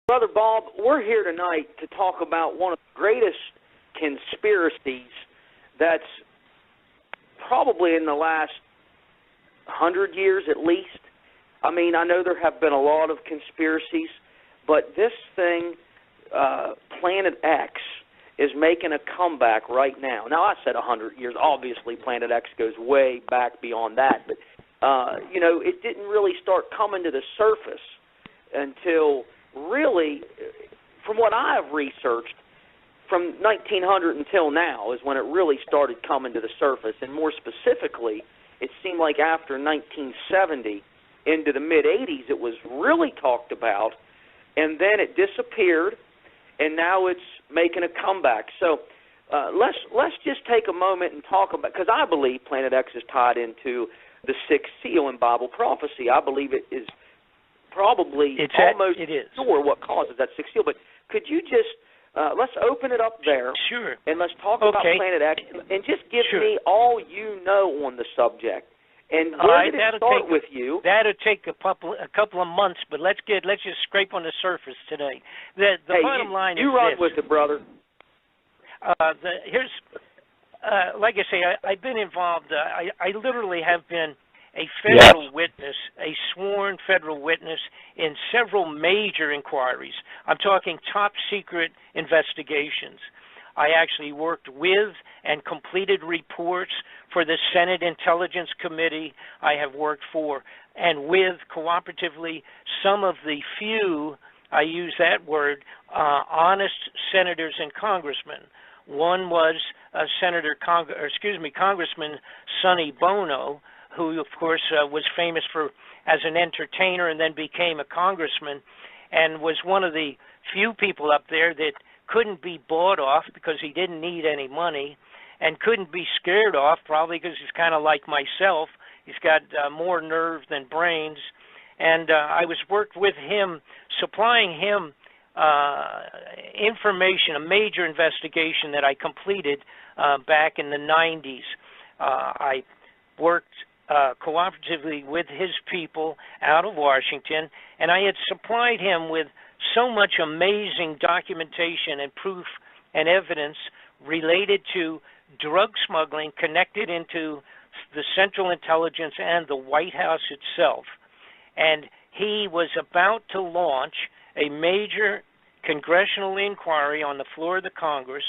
Brother Bob, we're here tonight to talk about one of the greatest conspiracies that's probably in the last 100 years at least. I mean, I know there have been a lot of conspiracies, but this thing, Planet X, is making a comeback right now. Now, I said 100 years. Obviously, Planet X goes way back beyond that, but, you know, it didn't really start coming to the surface until really, from what I've researched, from 1900 until now is when it really started coming to the surface. And more specifically, it seemed like after 1970 into the mid-'80s it was really talked about, and then it disappeared, and now it's making a comeback. So let's just take a moment and talk about, because I believe Planet X is tied into the sixth seal in Bible prophecy. I believe it is probably almost sure what causes that sixth seal. But could you just, let's open it up there. Sure. And let's talk about Planet X, and just give me all you know on the subject. And where did it start with you? That'll take a couple of months, but let's just scrape on the surface today. The bottom line is you run with it, brother. Here's, like I say, I've been involved. I literally have been a federal witness, a sworn federal witness in several major inquiries. I'm talking top secret investigations. I actually worked with and completed reports for the Senate Intelligence Committee. I have worked for and with cooperatively some of the few, I use that word, honest senators and congressmen. One was Congressman Sonny Bono, who, of course, was famous as an entertainer and then became a congressman, and was one of the few people up there that couldn't be bought off because he didn't need any money, and couldn't be scared off, probably because he's kind of like myself. He's got more nerve than brains. And I worked with him, supplying him information, a major investigation that I completed back in the 90s. I worked cooperatively with his people out of Washington, and I had supplied him with so much amazing documentation and proof and evidence related to drug smuggling connected into the Central Intelligence and the White House itself. And he was about to launch a major congressional inquiry on the floor of the Congress.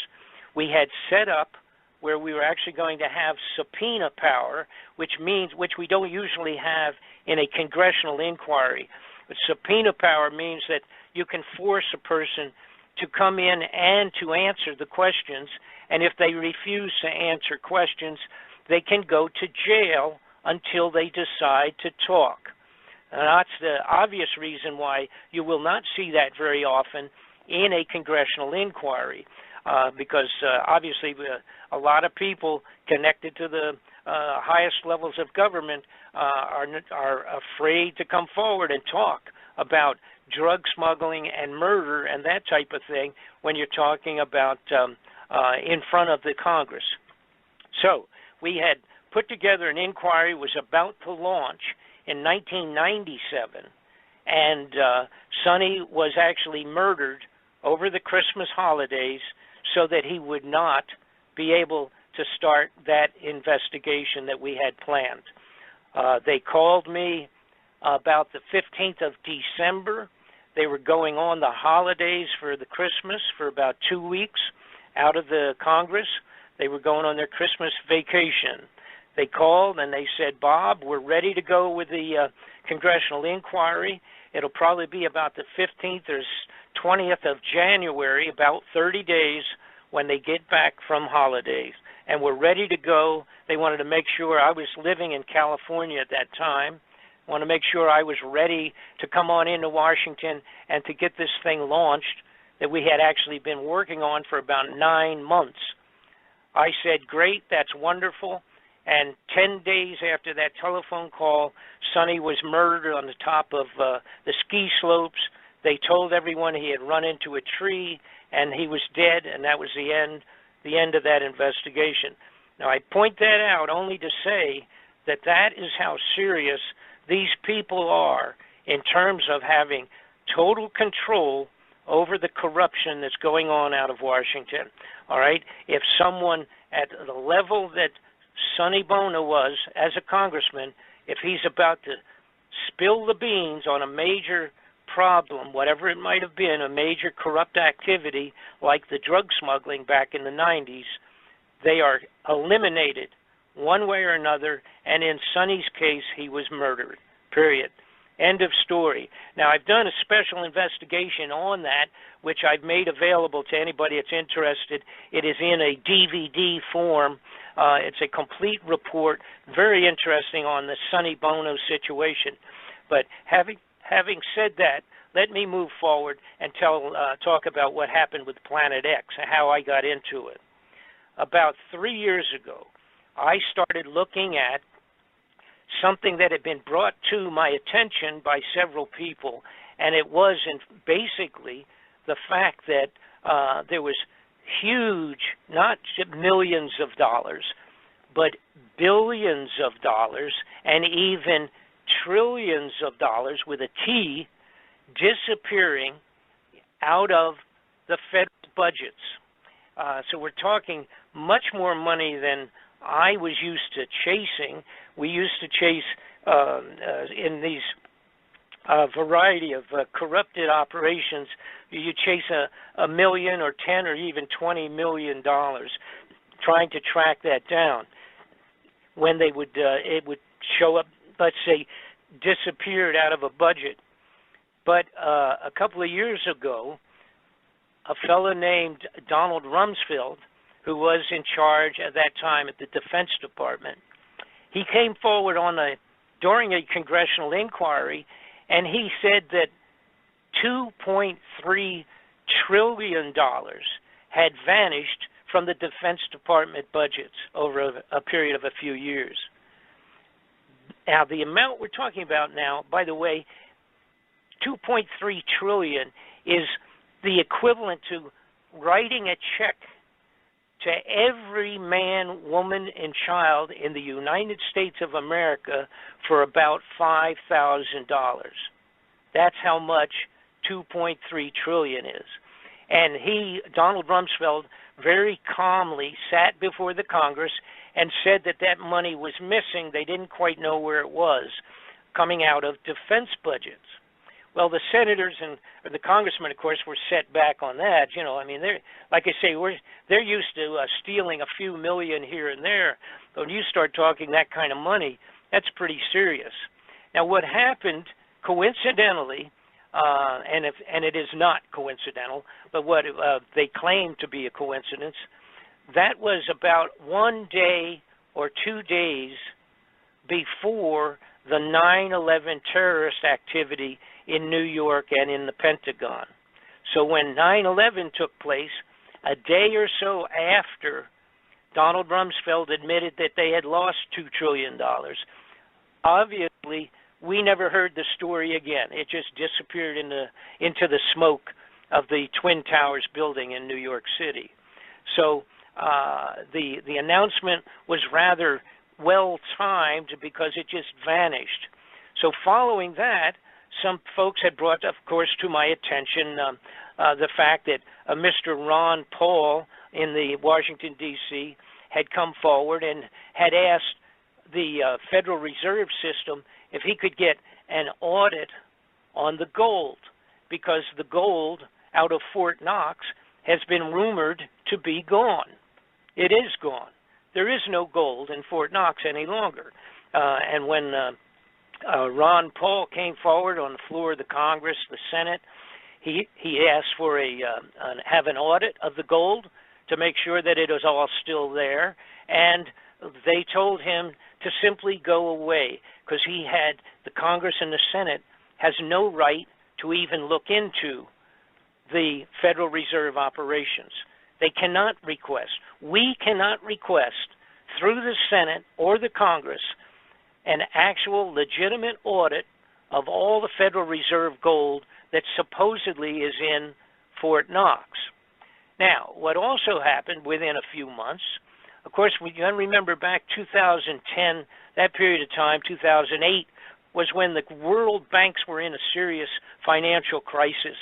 We had set up where we were actually going to have subpoena power, which we don't usually have in a congressional inquiry. But subpoena power means that you can force a person to come in and to answer the questions, and if they refuse to answer questions, they can go to jail until they decide to talk. And that's the obvious reason why you will not see that very often in a congressional inquiry, because obviously a lot of people connected to the highest levels of government are afraid to come forward and talk about drug smuggling and murder and that type of thing when you're talking about in front of the Congress. So we had put together an inquiry, was about to launch in 1997, and Sonny was actually murdered over the Christmas holidays so that he would not be able to start that investigation that we had planned. They called me about the 15th of December. They were going on the holidays for the Christmas for about 2 weeks out of the Congress. They were going on their Christmas vacation. They called and they said, Bob, we're ready to go with the congressional inquiry. It'll probably be about the 15th or 20th of January, about 30 days when they get back from holidays. And we're ready to go. They wanted to make sure I was living in California at that time. Want to make sure I was ready to come on into Washington and to get this thing launched that we had actually been working on for about 9 months. I said, great, that's wonderful. And 10 days after that telephone call, Sonny was murdered on the top of the ski slopes. They told everyone he had run into a tree and he was dead, and that was the end of that investigation. Now, I point that out only to say that that is how serious these people are in terms of having total control over the corruption that's going on out of Washington. All right? If someone at the level that Sonny Bono was as a congressman, if he's about to spill the beans on a major problem, whatever it might have been, a major corrupt activity like the drug smuggling back in the 90s, they are eliminated one way or another, and in Sonny's case, he was murdered, period. End of story. Now, I've done a special investigation on that, which I've made available to anybody that's interested. It is in a DVD form. It's a complete report, very interesting on the Sonny Bono situation. But having said that, let me move forward and talk about what happened with Planet X and how I got into it. About 3 years ago, I started looking at something that had been brought to my attention by several people, and it was basically the fact that there was huge, not millions of dollars, but billions of dollars and even trillions of dollars with a T disappearing out of the federal budgets. So we're talking much more money than I was used to chasing. We used to chase in these variety of corrupted operations. You chase a million or 10 or even $20 million, trying to track that down. When they would, it would show up, let's say, disappeared out of a budget. But a couple of years ago, a fellow named Donald Rumsfeld, who was in charge at that time at the Defense Department, he came forward during a congressional inquiry, and he said that $2.3 trillion had vanished from the Defense Department budgets over a period of a few years. Now, the amount we're talking about now, by the way, $2.3 trillion is the equivalent to writing a check to every man, woman, and child in the United States of America for about $5,000. That's how much $2.3 trillion is. And Donald Rumsfeld, very calmly sat before the Congress and said that that money was missing. They didn't quite know where it was, coming out of defense budgets. Well, the senators and the congressmen, of course, were set back on that. You know, I mean, they're, like I say, they're used to stealing a few million here and there. But when you start talking that kind of money, that's pretty serious. Now, what happened, coincidentally, and it is not coincidental, but what they claim to be a coincidence, that was about 1 day or 2 days before the 9/11 terrorist activity in New York and in the Pentagon. So when 9/11 took place, a day or so after Donald Rumsfeld admitted that they had lost $2 trillion, obviously we never heard the story again. It just disappeared into the smoke of the Twin Towers building in New York City. So the announcement was rather well-timed because it just vanished. So following that, some folks had brought, of course, to my attention the fact that Mr. Ron Paul in the Washington, D.C., had come forward and had asked the Federal Reserve System if he could get an audit on the gold, because the gold out of Fort Knox has been rumored to be gone. It is gone. There is no gold in Fort Knox any longer. And when Ron Paul came forward on the floor of the Congress, the Senate, he asked for have an audit of the gold to make sure that it was all still there, and they told him to simply go away because the Congress and the Senate has no right to even look into the Federal Reserve operations. They cannot request. We cannot request through the Senate or the Congress an actual legitimate audit of all the Federal Reserve gold that supposedly is in Fort Knox. Now, what also happened within a few months, of course, we can remember back 2010, that period of time, 2008, was when the world banks were in a serious financial crisis.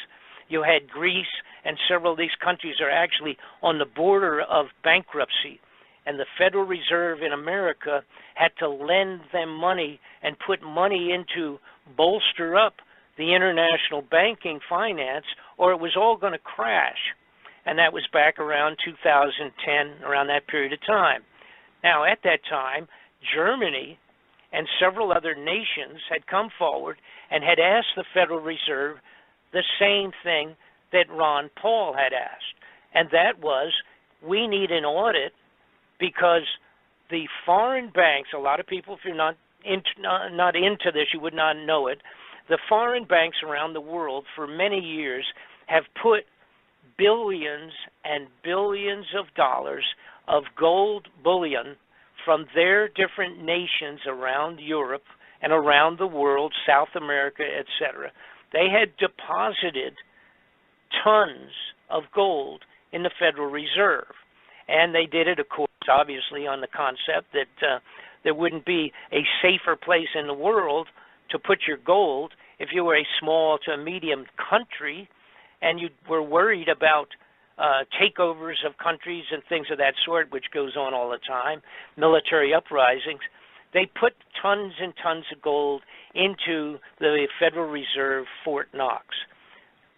You had Greece, and several of these countries are actually on the border of bankruptcy. And the Federal Reserve in America had to lend them money and put money into bolster up the international banking finance, or it was all going to crash. And that was back around 2010, around that period of time. Now, at that time, Germany and several other nations had come forward and had asked the Federal Reserve the same thing that Ron Paul had asked, and that was, we need an audit because the foreign banks, a lot of people, if you're not into this, you would not know it, the foreign banks around the world for many years have put billions and billions of dollars of gold bullion from their different nations around Europe and around the world, South America, etc. They had deposited tons of gold in the Federal Reserve. And they did it, of course, obviously on the concept that there wouldn't be a safer place in the world to put your gold if you were a small to a medium country and you were worried about takeovers of countries and things of that sort, which goes on all the time, military uprisings. They put tons and tons of gold into the Federal Reserve Fort Knox.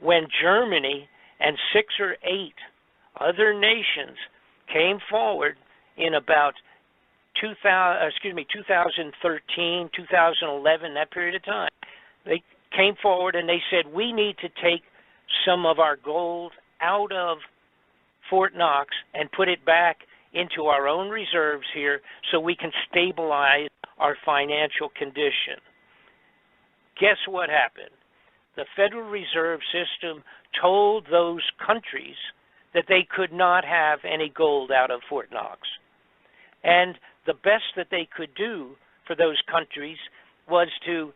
When Germany and 6 or 8 other nations came forward in about 2013, 2011, that period of time, they came forward and they said, we need to take some of our gold out of Fort Knox and put it back into our own reserves here so we can stabilize our financial condition. Guess what happened? The Federal Reserve System told those countries that they could not have any gold out of Fort Knox. And the best that they could do for those countries was to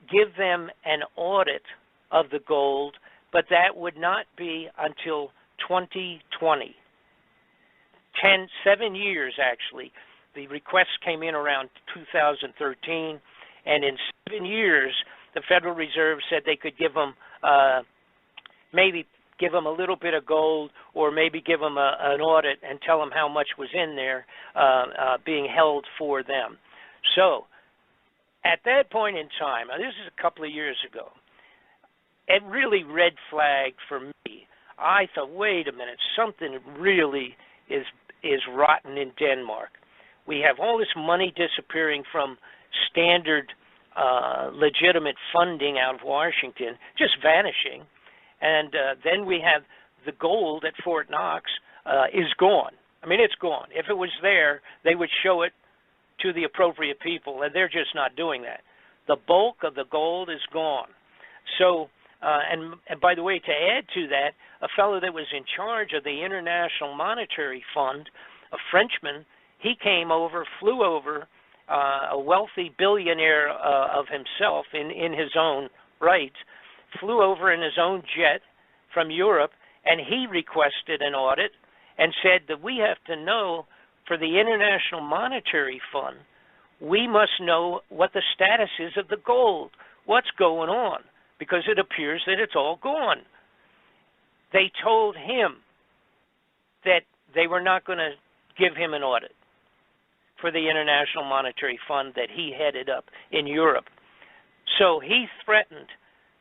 give them an audit of the gold, but that would not be until 2020. 7 years, actually. The requests came in around 2013, and in 7 years, the Federal Reserve said they could give them maybe give them a little bit of gold, or maybe give them an audit and tell them how much was in there being held for them. So at that point in time, now this is a couple of years ago, it really red flagged for me. I thought, wait a minute, something really is rotten in Denmark. We have all this money disappearing from standard legitimate funding out of Washington, just vanishing. And then we have the gold at Fort Knox is gone. I mean, it's gone. If it was there, they would show it to the appropriate people, and they're just not doing that. The bulk of the gold is gone. So, and by the way, to add to that, a fellow that was in charge of the International Monetary Fund, a Frenchman, he came over, flew over, a wealthy billionaire of himself in his own right, flew over in his own jet from Europe, and he requested an audit and said that we have to know, for the International Monetary Fund, we must know what the status is of the gold, what's going on, because it appears that it's all gone. They told him that they were not going to give him an audit for the International Monetary Fund that he headed up in Europe. So he threatened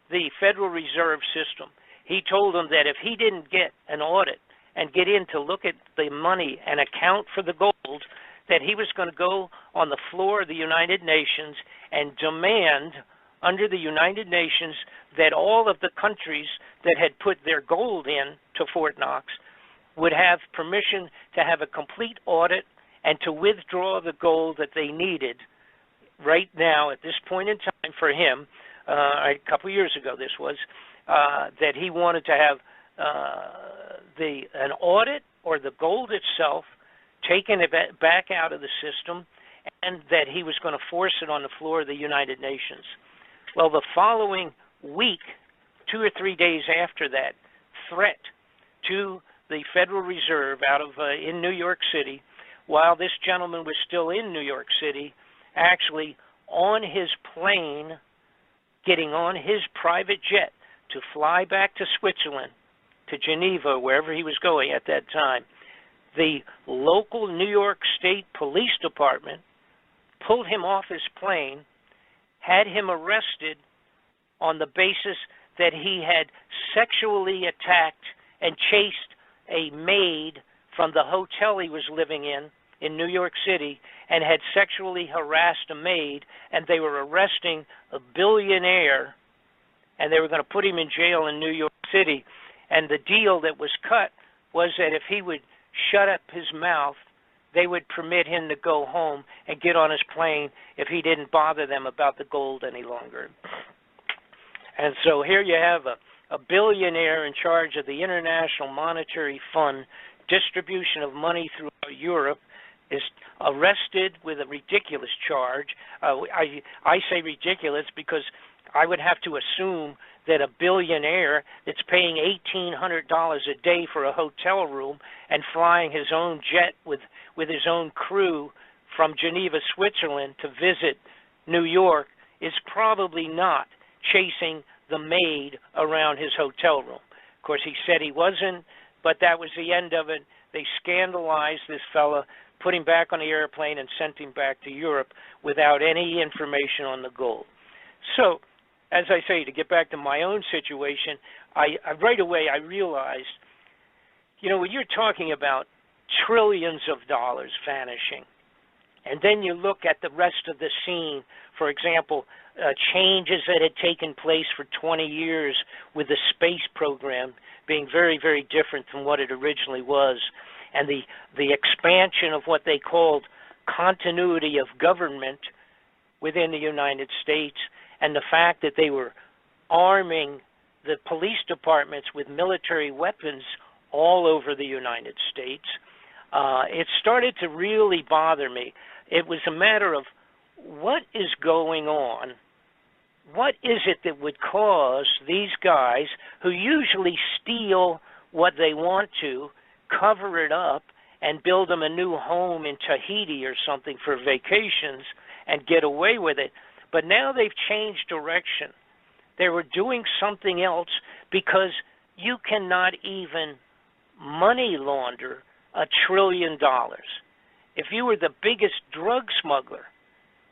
the Federal Reserve System. He told them that if he didn't get an audit and get in to look at the money and account for the gold, that he was going to go on the floor of the United Nations and demand under the United Nations that all of the countries that had put their gold in to Fort Knox would have permission to have a complete audit and to withdraw the gold that they needed right now at this point in time for him. A couple years ago this was, that he wanted to have an audit or the gold itself taken back out of the system, and that he was going to force it on the floor of the United Nations. Well, the following week, 2 or 3 days after that threat to the Federal Reserve out of in New York City, while this gentleman was still in New York City, actually on his plane, getting on his private jet to fly back to Switzerland, to Geneva, wherever he was going at that time, the local New York State Police Department pulled him off his plane, had him arrested on the basis that he had sexually attacked and chased a maid from the hotel he was living in New York City, and had sexually harassed a maid, and they were arresting a billionaire, and they were going to put him in jail in New York City. And the deal that was cut was that if he would shut up his mouth, they would permit him to go home and get on his plane if he didn't bother them about the gold any longer. And so here you have a billionaire in charge of the International Monetary Fund, distribution of money throughout Europe, is arrested with a ridiculous charge. I say ridiculous because I would have to assume that a billionaire that's paying $1,800 a day for a hotel room and flying his own jet with his own crew from Geneva, Switzerland to visit New York is probably not chasing the maid around his hotel room. Of course, he said he wasn't, but that was the end of it. They scandalized this fella, put him back on the airplane, and sent him back to Europe without any information on the gold. So, as I say, to get back to my own situation, I right away I realized, when you're talking about trillions of dollars vanishing, and then you look at the rest of the scene, for example, changes that had taken place for 20 years with the space program being very, very different from what it originally was, and the expansion of what they called continuity of government within the United States, and the fact that they were arming the police departments with military weapons all over the United States, it started to really bother me. It was a matter of what is going on? What is it that would cause these guys, who usually steal what they want to, cover it up, and build them a new home in Tahiti or something for vacations and get away with it? But now they've changed direction. They were doing something else, because you cannot even money launder $1 trillion. If you were the biggest drug smuggler,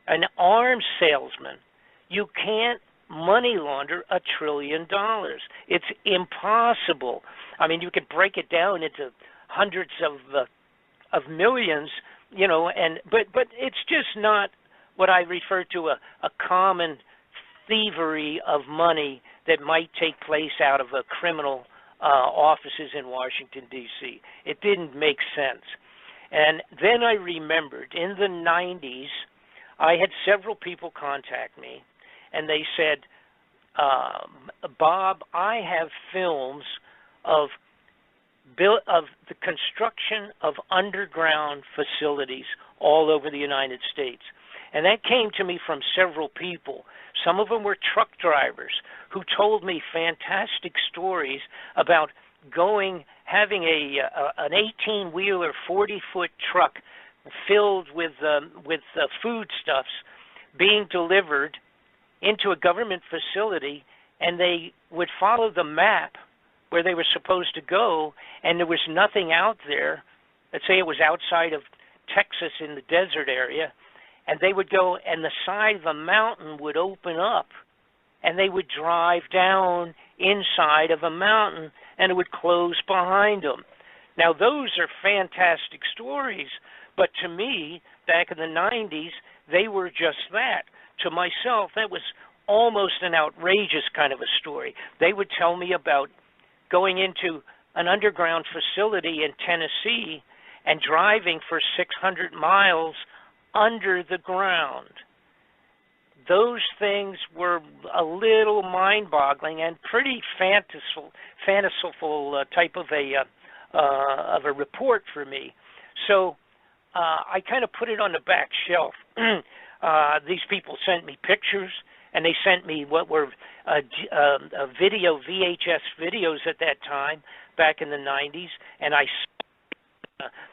an arms salesman, you can't money launder $1 trillion. It's impossible. I mean, you could break it down into hundreds of millions, but it's just not what I refer to a common thievery of money that might take place out of a criminal offices in Washington, D.C. It didn't make sense. And then I remembered in the 90s, I had several people contact me, and they said, Bob, I have films of the construction of underground facilities all over the United States. And that came to me from several people. Some of them were truck drivers who told me fantastic stories about having an 18-wheeler, 40-foot truck filled with foodstuffs being delivered into a government facility, and they would follow the map where they were supposed to go, and there was nothing out there. Let's say it was outside of Texas in the desert area, and they would go, and the side of a mountain would open up, and they would drive down inside of a mountain, and it would close behind them. Now, those are fantastic stories, but to me, back in the 90s, they were just that. To myself, that was almost an outrageous kind of a story. They would tell me about going into an underground facility in Tennessee and driving for 600 miles under the ground. Those things were a little mind-boggling and pretty fanciful type of a report for me. So I kind of put it on the back shelf. These people sent me pictures, and they sent me what were VHS videos at that time, back in the 90s, and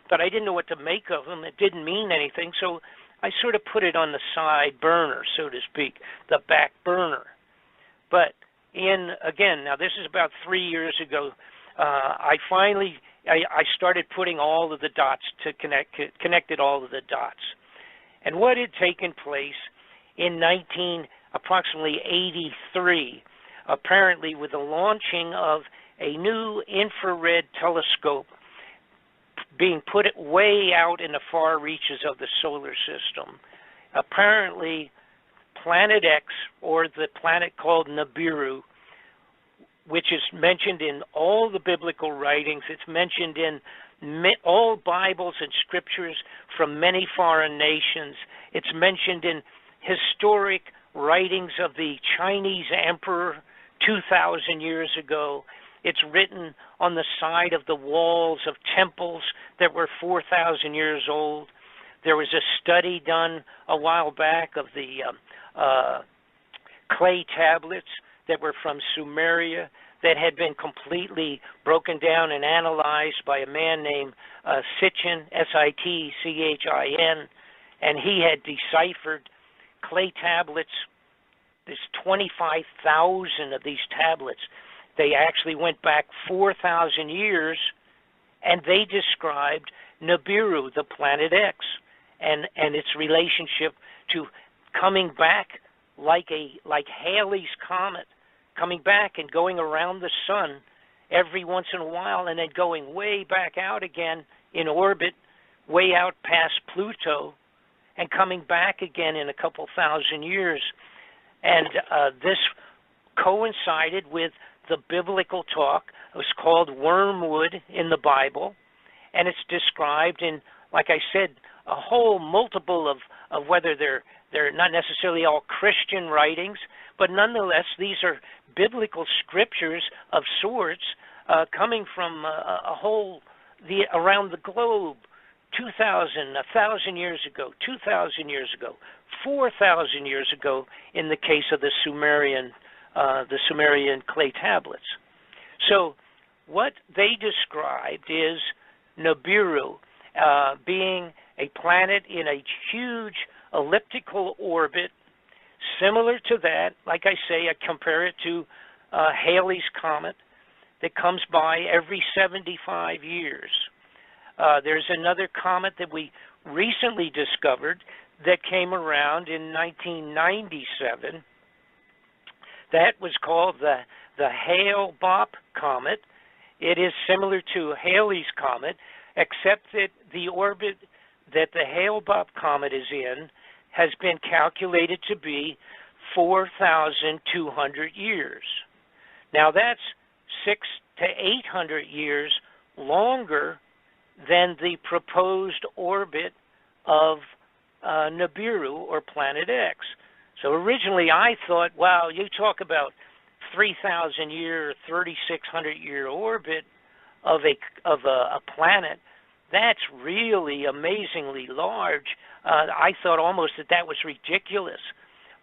but I didn't know what to make of them. It didn't mean anything, so I sort of put it on the side burner, so to speak, the back burner. But again, now this is about 3 years ago, I started putting all of the dots connected all of the dots. And what had taken place in approximately 83, apparently with the launching of a new infrared telescope being put way out in the far reaches of the solar system. Apparently, Planet X, or the planet called Nibiru, which is mentioned in all the biblical writings, it's mentioned in all Bibles and scriptures from many foreign nations. It's mentioned in historic writings of the Chinese emperor 2,000 years ago. It's written on the side of the walls of temples that were 4,000 years old. There was a study done a while back of the clay tablets that were from Sumeria that had been completely broken down and analyzed by a man named Sitchin, S-I-T-C-H-I-N, and he had deciphered clay tablets. There's 25,000 of these tablets. They actually went back 4,000 years, and they described Nibiru, the planet X, and its relationship to coming back like Halley's Comet, coming back and going around the sun every once in a while and then going way back out again in orbit, way out past Pluto, and coming back again in a couple thousand years. And this coincided with the biblical talk. It was called wormwood in the Bible, and it's described in, like I said, a whole multiple of whether they're not necessarily all Christian writings, but nonetheless these are biblical scriptures of sorts coming from around the globe. 2,000, 1,000 years ago, 2,000 years ago, 4,000 years ago in the case of the Sumerian clay tablets. So what they described is Nibiru being a planet in a huge elliptical orbit, similar to that. Like I say, I compare it to Halley's Comet that comes by every 75 years. There's another comet that we recently discovered that came around in 1997. That was called the Hale-Bopp Comet. It is similar to Halley's Comet, except that the orbit that the Hale-Bopp Comet is in has been calculated to be 4,200 years. Now that's 600 to 800 years longer than the proposed orbit of Nibiru, or Planet X. So originally I thought, wow, you talk about 3,000 year, 3,600 year orbit of a planet. That's really amazingly large. I thought almost that was ridiculous.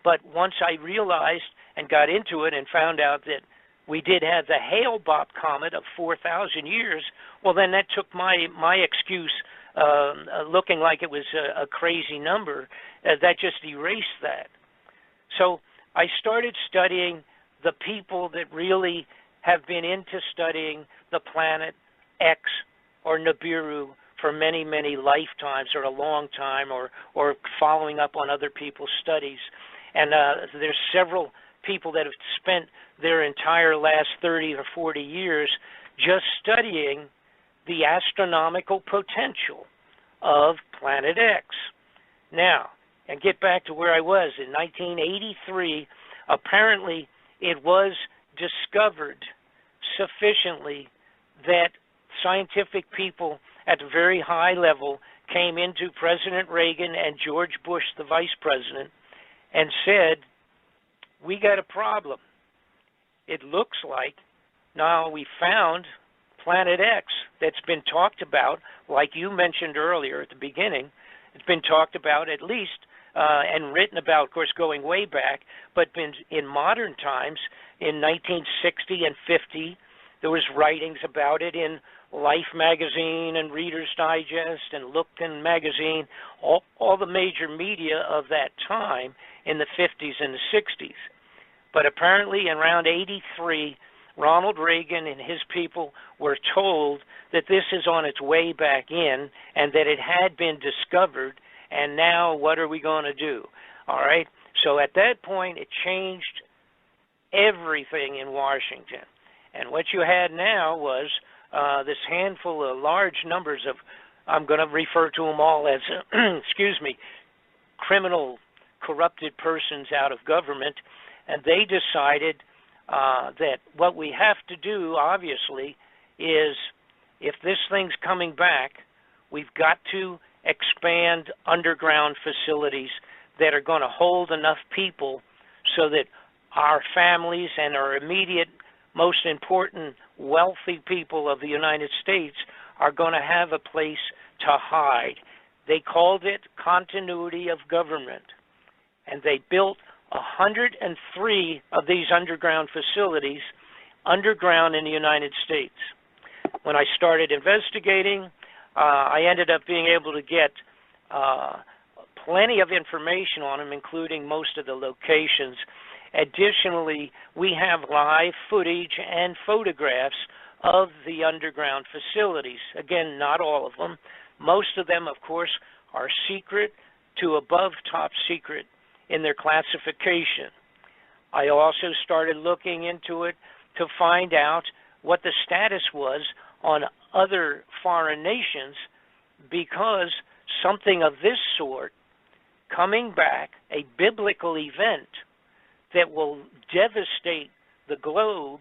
But once I realized and got into it and found out that we did have the Hale-Bopp Comet of 4,000 years, well, then that took my excuse, looking like it was a crazy number, that just erased that. So I started studying the people that really have been into studying the planet X or Nibiru for many, many lifetimes, or a long time, or following up on other people's studies. And there's several people that have spent their entire last 30 or 40 years just studying the astronomical potential of Planet X. Now, and get back to where I was, in 1983, apparently it was discovered sufficiently that scientific people at a very high level came into President Reagan and George Bush, the vice president, and said, we got a problem. It looks like now we found Planet X that's been talked about, like you mentioned earlier at the beginning. It's been talked about at least and written about, of course, going way back, but been in modern times. In 1960 and 50, there was writings about it in Life magazine and Reader's Digest and Lookton magazine, all the major media of that time in the 50s and the 60s. But apparently in around 83, Ronald Reagan and his people were told that this is on its way back in and that it had been discovered, and now what are we going to do? All right? So at that point, it changed everything in Washington. And what you had now was this handful of large numbers of, I'm going to refer to them all as, excuse me, criminal, corrupted persons out of government, and they decided that what we have to do, obviously, is if this thing's coming back, we've got to expand underground facilities that are going to hold enough people so that our families and our immediate, most important, wealthy people of the United States are going to have a place to hide. They called it continuity of government, and they built 103 of these underground facilities underground in the United States. When I started investigating, I ended up being able to get plenty of information on them, including most of the locations. Additionally, we have live footage and photographs of the underground facilities. Again, not all of them. Most of them, of course, are secret to above top secret in their classification. I also started looking into it to find out what the status was on other foreign nations, because something of this sort, coming back, a biblical event that will devastate the globe,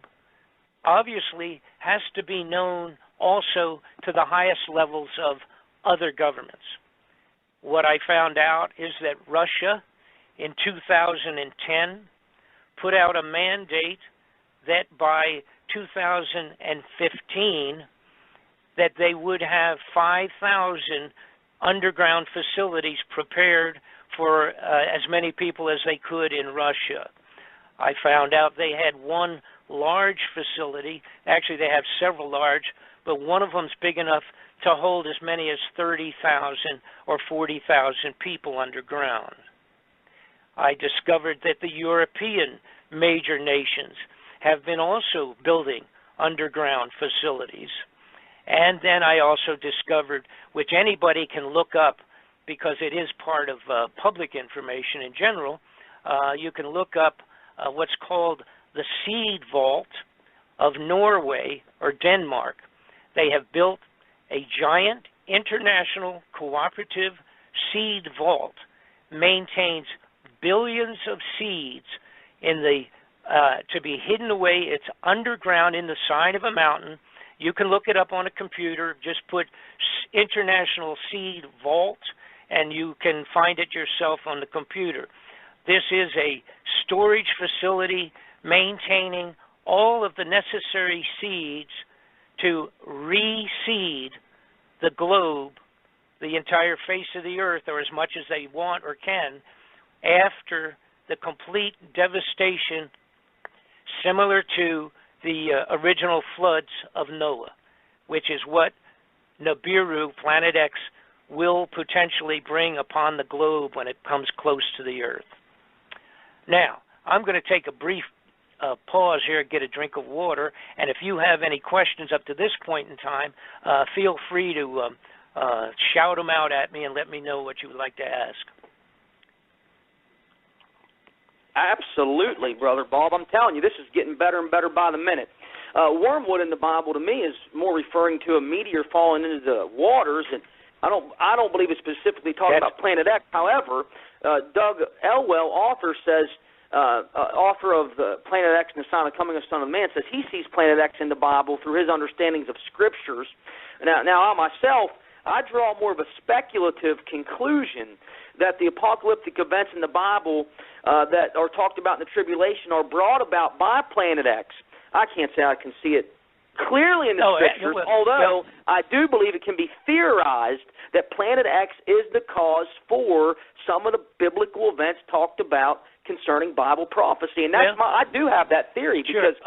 obviously has to be known also to the highest levels of other governments. What I found out is that Russia in 2010 put out a mandate that by 2015 that they would have 5,000 underground facilities prepared for as many people as they could in Russia. I found out they had one large facility. Actually, they have several large, but one of them's big enough to hold as many as 30,000 or 40,000 people underground. I discovered that the European major nations have been also building underground facilities. And then I also discovered, which anybody can look up because it is part of public information in general, you can look up what's called the Seed Vault of Norway or Denmark. They have built a giant international cooperative seed vault, maintains billions of seeds in the to be hidden away. It's underground in the side of a mountain. You can look it up on a computer. Just put International Seed Vault, and you can find it yourself on the computer. This is a storage facility maintaining all of the necessary seeds to reseed the globe, the entire face of the earth, or as much as they want or can, after the complete devastation similar to the original floods of Noah, which is what Nibiru, Planet X, will potentially bring upon the globe when it comes close to the earth. Now, I'm going to take a brief pause here, get a drink of water, and if you have any questions up to this point in time, feel free to shout them out at me and let me know what you would like to ask. Absolutely, Brother Bob. I'm telling you, this is getting better and better by the minute. Wormwood in the Bible, to me, is more referring to a meteor falling into the waters, and I don't believe it's specifically talking about Planet X. However, Doug Elwell, author, says, author of the Planet X and the Sign of Coming of the Son of Man, says he sees Planet X in the Bible through his understandings of Scriptures. Now I myself, I draw more of a speculative conclusion that the apocalyptic events in the Bible that are talked about in the tribulation are brought about by Planet X. I can't say I can see it clearly in the Scriptures, although I do believe it can be theorized that Planet X is the cause for some of the biblical events talked about concerning Bible prophecy. And that's I do have that theory. Sure. Because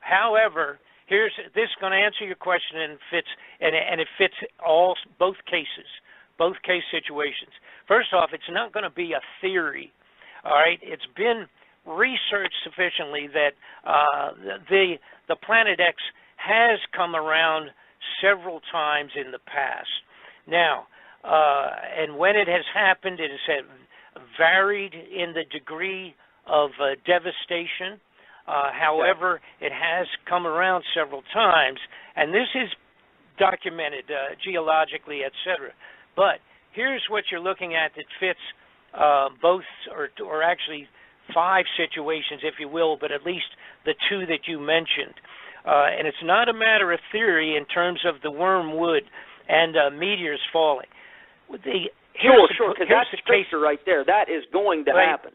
however, this is going to answer your question, and it fits both cases, both case situations. First off, it's not going to be a theory. All right, it's been researched sufficiently that the Planet X has come around several times in the past. Now, and when it has happened, it has varied in the degree of devastation. However, it has come around several times, and this is documented geologically, etc. But here's what you're looking at that fits both, or actually 5 situations, if you will, but at least the 2 that you mentioned. And it's not a matter of theory in terms of the wormwood and meteors falling. Sure, because that's the scripture right there. That is going to happen.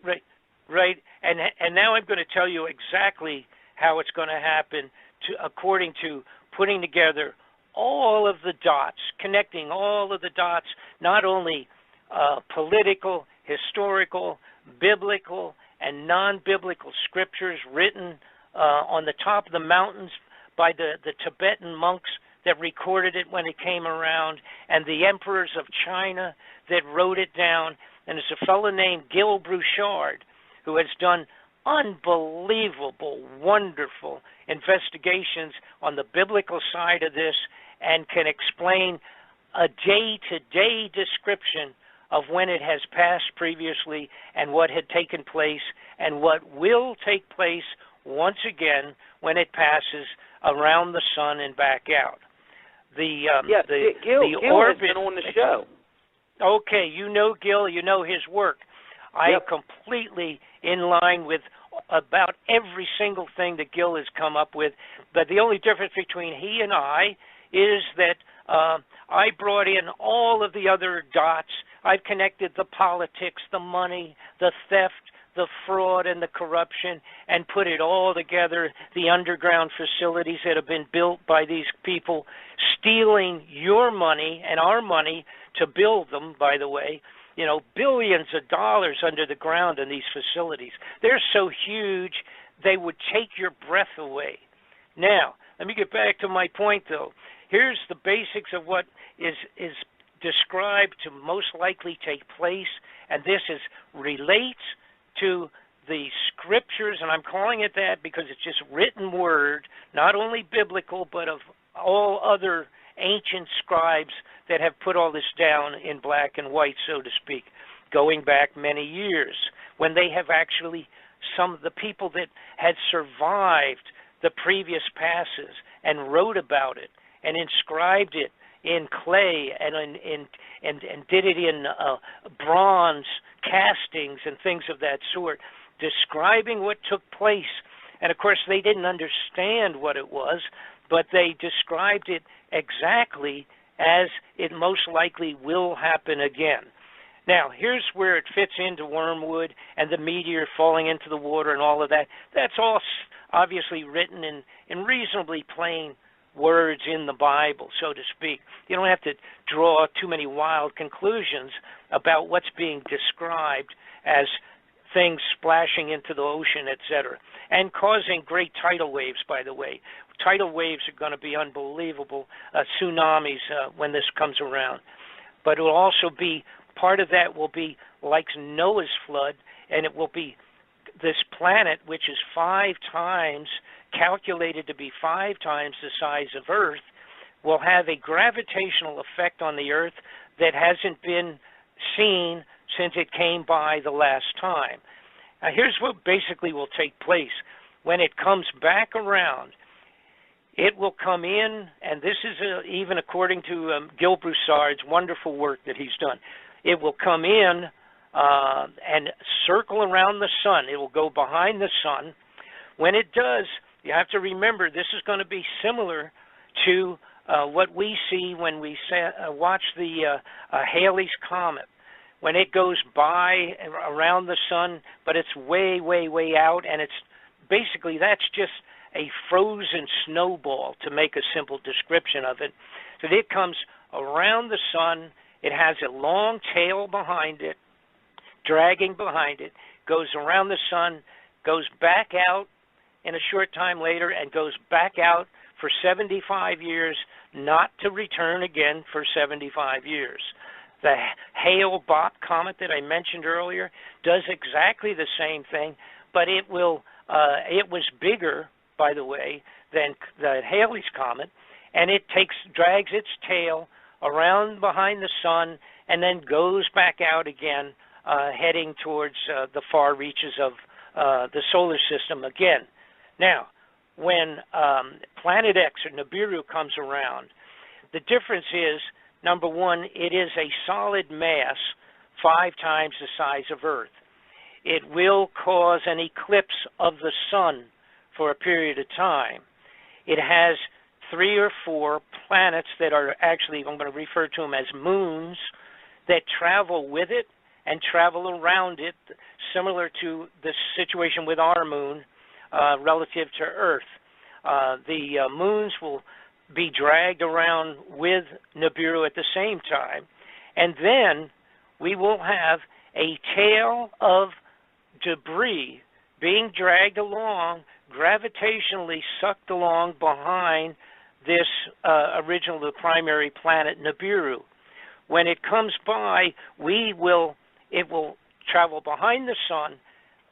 Right. And now I'm going to tell you exactly how it's going to happen according to putting together all of the dots, connecting all of the dots, not only political, historical, biblical, and non-biblical scriptures written on the top of the mountains by the Tibetan monks that recorded it when it came around, and the emperors of China that wrote it down. And there's a fellow named Gil Brouchard who has done unbelievable, wonderful investigations on the biblical side of this and can explain a day-to-day description of when it has passed previously and what had taken place and what will take place once again when it passes around the sun and back out. Gil has been on the show. Okay, you know Gil, you know his work. I am completely in line with about every single thing that Gil has come up with, but the only difference between he and I is that I brought in all of the other dots. I've connected the politics, the money, the theft, the fraud, and the corruption, and put it all together, the underground facilities that have been built by these people, stealing your money and our money to build them, by the way. You know, billions of dollars under the ground in these facilities. They're so huge, they would take your breath away. Now, let me get back to my point, though. Here's the basics of what is described to most likely take place, and this relates to the scriptures, and I'm calling it that because it's just written word, not only biblical, but of all other ancient scribes that have put all this down in black and white, so to speak, going back many years, when they have actually, some of the people that had survived the previous passes and wrote about it and inscribed it in clay and did it in bronze castings and things of that sort, describing what took place. And of course they didn't understand what it was, but they described it exactly as it most likely will happen again. Now, here's where it fits into wormwood and the meteor falling into the water and all of that. That's all obviously written in reasonably plain words in the Bible, so to speak. You don't have to draw too many wild conclusions about what's being described as things splashing into the ocean, etc., and causing great tidal waves, by the way. Tidal waves are going to be unbelievable, tsunamis when this comes around. But it will also be, part of that will be like Noah's flood, and it will be this planet, which is 5 times, calculated to be 5 times the size of Earth, will have a gravitational effect on the Earth that hasn't been seen since it came by the last time. Now, here's what basically will take place. When it comes back around, it will come in, and this is even according to Gil Brouchard's wonderful work that he's done. It will come in and circle around the sun. It will go behind the sun. When it does, you have to remember this is going to be similar to what we see when we watch the Halley's Comet. When it goes by around the sun, but it's way, way, way out, and it's basically, that's just a frozen snowball, to make a simple description of it. So it comes around the sun, it has a long tail behind it, dragging behind it, goes around the sun, goes back out in a short time later, and goes back out for 75 years, not to return again for 75 years. The Hale-Bopp comet that I mentioned earlier does exactly the same thing, but it was bigger, by the way, than the Halley's Comet, and it drags its tail around behind the sun and then goes back out again, heading towards the far reaches of the solar system again. Now, when Planet X or Nibiru comes around, the difference is, number one, it is a solid mass 5 times the size of Earth. It will cause an eclipse of the sun for a period of time. It has 3 or 4 planets that are actually, I'm going to refer to them as moons, that travel with it and travel around it, similar to the situation with our moon relative to Earth. The moons will be dragged around with Nibiru at the same time, and then we will have a tail of debris being dragged along, gravitationally sucked along behind this the primary planet Nibiru. When it comes by, it will travel behind the sun.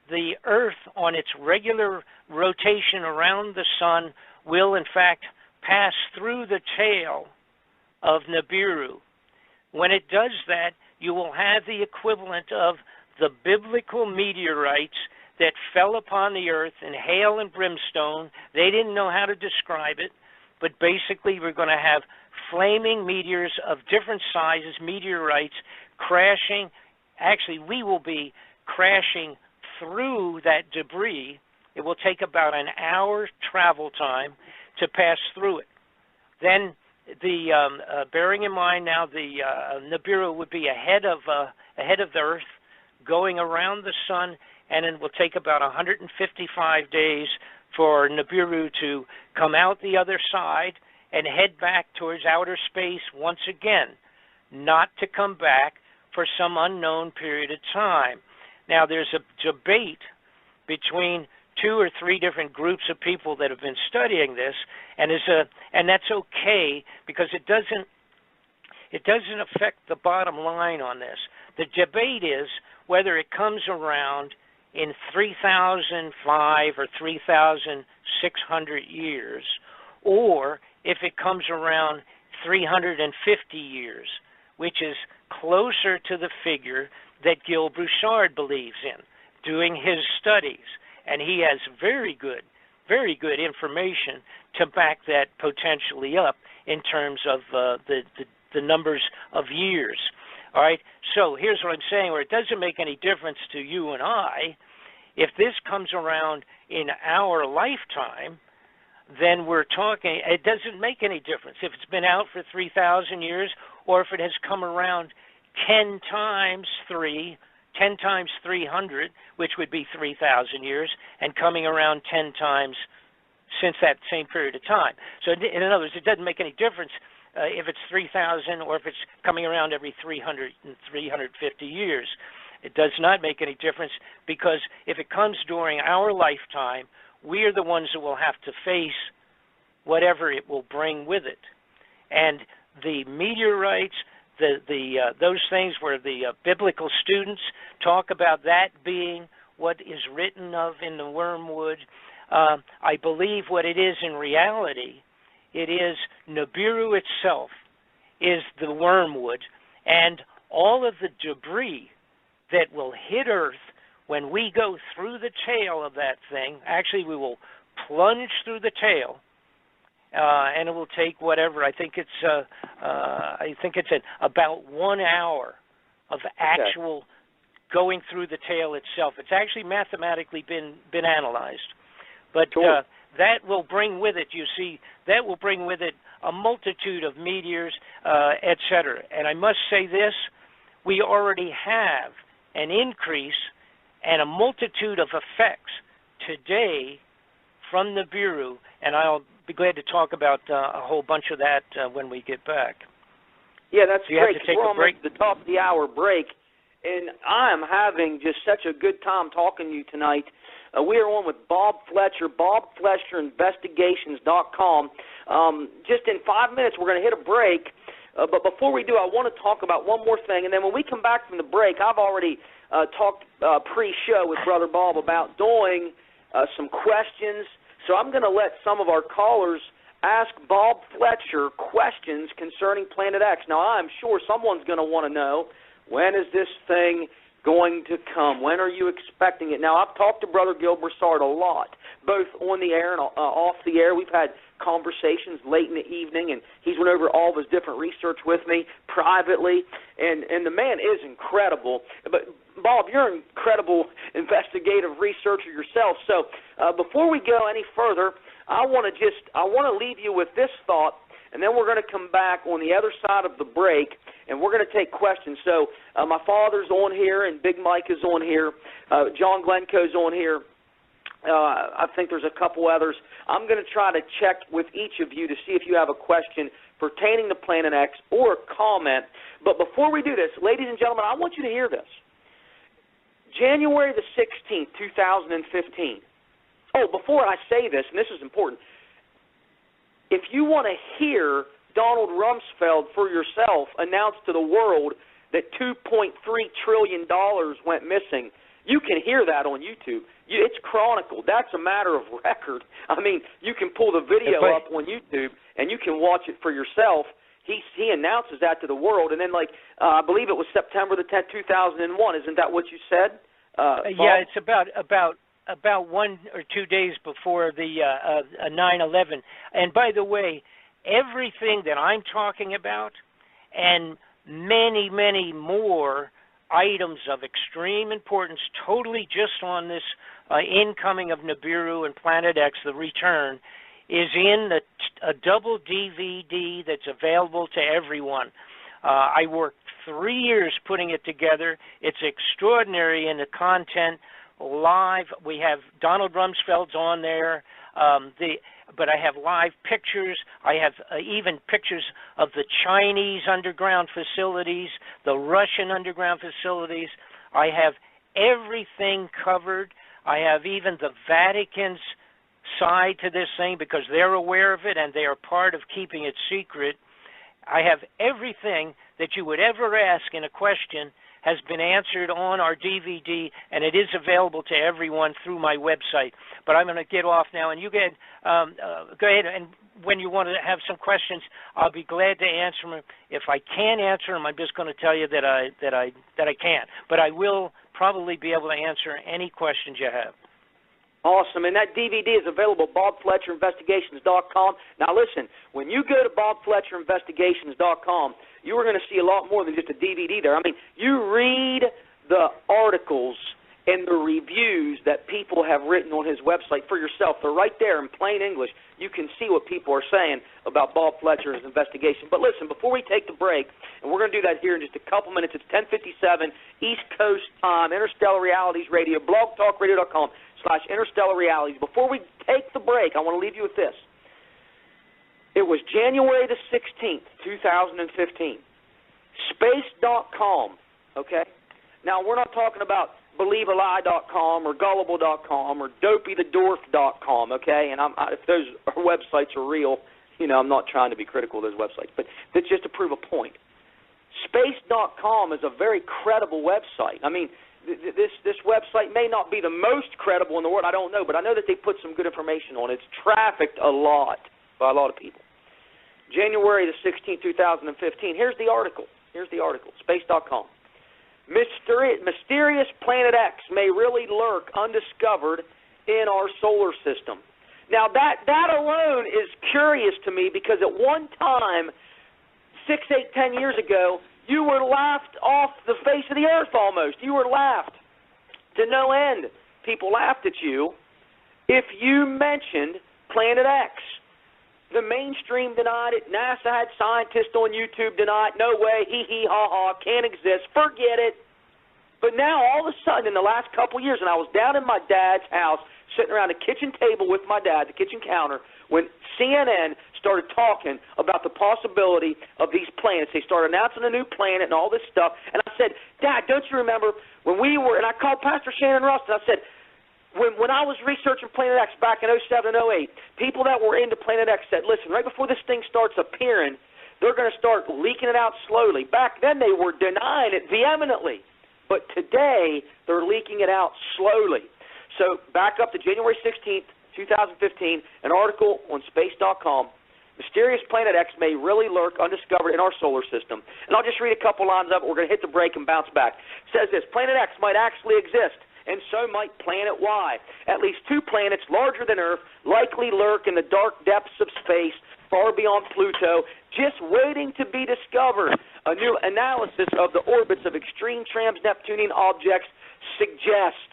The Earth, on its regular rotation around the sun, will in fact pass through the tail of Nibiru. When it does that, you will have the equivalent of the biblical meteorites that fell upon the earth in hail and brimstone. They didn't know how to describe it, but basically we're going to have flaming meteors of different sizes, meteorites, crashing. Actually, we will be crashing through that debris. It will take about an hour travel time to pass through it. Then, bearing in mind now the Nibiru would be ahead of the Earth, going around the sun, and it will take about 155 days for Nibiru to come out the other side and head back towards outer space once again, not to come back for some unknown period of time. Now, there's a debate between 2 or 3 different groups of people that have been studying this, and that's okay, because it doesn't affect the bottom line on this. The debate is whether it comes around in 3,005 or 3,600 years, or if it comes around 350 years, which is closer to the figure that Gil Bouchard believes in, doing his studies. And he has very good information to back that potentially up in terms of the numbers of years. All right, so here's what I'm saying, where it doesn't make any difference to you and I. If this comes around in our lifetime, then we're talking, it doesn't make any difference if it's been out for 3,000 years or if it has come around 10 times 300, which would be 3,000 years, and coming around 10 times since that same period of time. So in other words, it doesn't make any difference if it's 3,000 or if it's coming around every 300 and 350 years. It does not make any difference, because if it comes during our lifetime, we are the ones that will have to face whatever it will bring with it. And the meteorites, those things where the biblical students talk about that being what is written of in the wormwood, I believe what it is in reality, it is Nibiru itself is the wormwood, and all of the debris that will hit Earth when we go through the tail of that thing. Actually, we will plunge through the tail, and it will take whatever. I think it's about 1 hour of actual going through the tail itself. It's actually mathematically been analyzed, but that will bring with it. You see, that will bring with it a multitude of meteors, etc. And I must say this: we already have an increase and a multitude of effects today from Nibiru, and I'll be glad to talk about a whole bunch of that when we get back. Yeah, that's so great. We're almost at the top of the hour break, and I'm having just such a good time talking to you tonight. We are on with Bob Fletcher, BobFletcherInvestigations.com. Just in 5 minutes, we're going to hit a break. But before we do, I want to talk about one more thing, and then when we come back from the break, I've already talked pre-show with Brother Bob about doing some questions. So I'm going to let some of our callers ask Bob Fletcher questions concerning Planet X. Now, I'm sure someone's going to want to know, when is this thing going to come? When are you expecting it? Now, I've talked to Brother Gil Broussard a lot, both on the air and off the air. We've had conversations late in the evening, and he's went over all of his different research with me privately, and the man is incredible. But, Bob, you're an incredible investigative researcher yourself, so before we go any further, I want to leave you with this thought, and then we're going to come back on the other side of the break, and we're going to take questions. So my father's on here, and Big Mike is on here. John Glencoe's on here. I think there's a couple others. I'm going to try to check with each of you to see if you have a question pertaining to Planet X or a comment. But before we do this, ladies and gentlemen, I want you to hear this. January the 16th, 2015. Oh, before I say this, and this is important, if you want to hear Donald Rumsfeld for yourself announce to the world that $2.3 trillion went missing, you can hear that on YouTube. It's chronicled. That's a matter of record. I mean, you can pull the video up on YouTube, and you can watch it for yourself. He announces that to the world, and then, I believe it was September the 10th, 2001. Isn't that what you said? Yeah, it's about 1 or 2 days before the 9/11. And by the way, everything that I'm talking about and many, many more items of extreme importance, totally just on this incoming of Nibiru and Planet X, the return, is in a double DVD that's available to everyone. I worked 3 years putting it together. It's extraordinary in the content. Live, we have Donald Rumsfeld's on there, but I have live pictures. I have even pictures of the Chinese underground facilities, the Russian underground facilities. I have everything covered. I have even the Vatican's side to this thing because they're aware of it and they are part of keeping it secret. I have everything that you would ever ask in a question has been answered on our DVD, and it is available to everyone through my website. But I'm going to get off now, and you go ahead, and when you want to have some questions, I'll be glad to answer them. If I can't answer them, I'm just going to tell you that I can't. But I will probably be able to answer any questions you have. Awesome, and that DVD is available at BobFletcherInvestigations.com. Now listen, when you go to BobFletcherInvestigations.com, you are going to see a lot more than just a DVD there. I mean, you read the articles and the reviews that people have written on his website for yourself. They're right there in plain English. You can see what people are saying about Bob Fletcher's investigation. But listen, before we take the break, and we're going to do that here in just a couple minutes, it's 10:57 East Coast time, Interstellar Realities Radio, blogtalkradio.com/Interstellar Realities. Before we take the break, I want to leave you with this. It was January the 16th, 2015. Space.com, okay? Now, we're not talking about BelieveAlie.com or Gullible.com or DopeyTheDwarf.com, okay? And if those websites are real, I'm not trying to be critical of those websites, but that's just to prove a point. Space.com is a very credible website. I mean, this website may not be the most credible in the world, I don't know, but I know that they put some good information on it. It's trafficked a lot by a lot of people. January the 16th, 2015. Here's the article. Space.com. Mysterious Planet X may really lurk undiscovered in our solar system. Now, that alone is curious to me because at one time, 6, 8, 10 years ago, you were laughed off the face of the earth almost. You were laughed to no end. People laughed at you if you mentioned Planet X. The mainstream denied it. NASA had scientists on YouTube deny it. No way, hee-hee, ha-ha, can't exist. Forget it. But now, all of a sudden, in the last couple years, and I was down in my dad's house, sitting around the kitchen table with my dad, the kitchen counter, when CNN started talking about the possibility of these planets. They started announcing a new planet and all this stuff. And I said, Dad, don't you remember when we were, and I called Pastor Shannon Rustin, I said, when I was researching Planet X back in 07 and 08, people that were into Planet X said, listen, right before this thing starts appearing, they're going to start leaking it out slowly. Back then they were denying it vehemently, but today they're leaking it out slowly. So back up to January 16th, 2015, an article on space.com, mysterious planet X may really lurk undiscovered in our solar system. And I'll just read a couple lines of it. We're going to hit the break and bounce back. It says this: Planet X might actually exist, and so might Planet Y. At least two planets larger than Earth likely lurk in the dark depths of space, far beyond Pluto, just waiting to be discovered. A new analysis of the orbits of extreme trans-Neptunian objects suggests.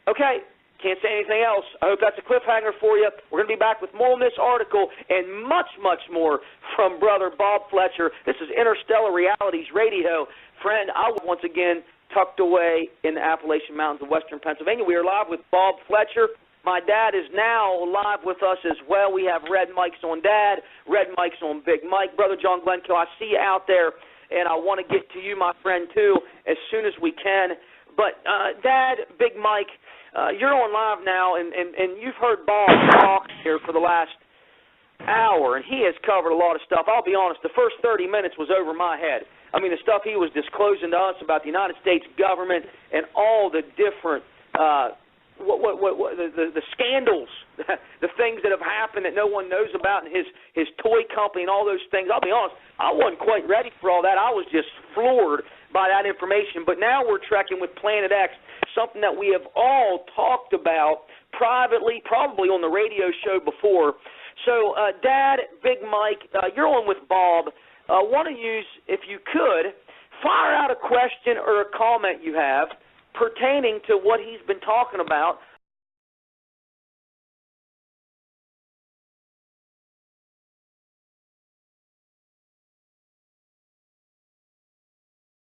Okay, can't say anything else. I hope that's a cliffhanger for you. We're going to be back with more on this article and much, much more from Brother Bob Fletcher. This is Interstellar Realities Radio. Friend, I was once again tucked away in the Appalachian Mountains of western Pennsylvania. We are live with Bob Fletcher. My dad is now live with us as well. We have red mics on Dad, red mics on Big Mike. Brother John Glencoe, I see you out there, and I want to get to you, my friend, too, as soon as we can. But, Dad, Big Mike, you're on live now, and you've heard Bob talk here for the last hour, and he has covered a lot of stuff. I'll be honest, the first 30 minutes was over my head. I mean, the stuff he was disclosing to us about the United States government and all the different the scandals, the things that have happened that no one knows about in his toy company and all those things. I'll be honest, I wasn't quite ready for all that. I was just floored by that information. But now we're trekking with Planet X, something that we have all talked about privately, probably on the radio show before. So, Dad, Big Mike, you're on with Bob. Want to use, if you could, fire out a question or a comment you have pertaining to what he's been talking about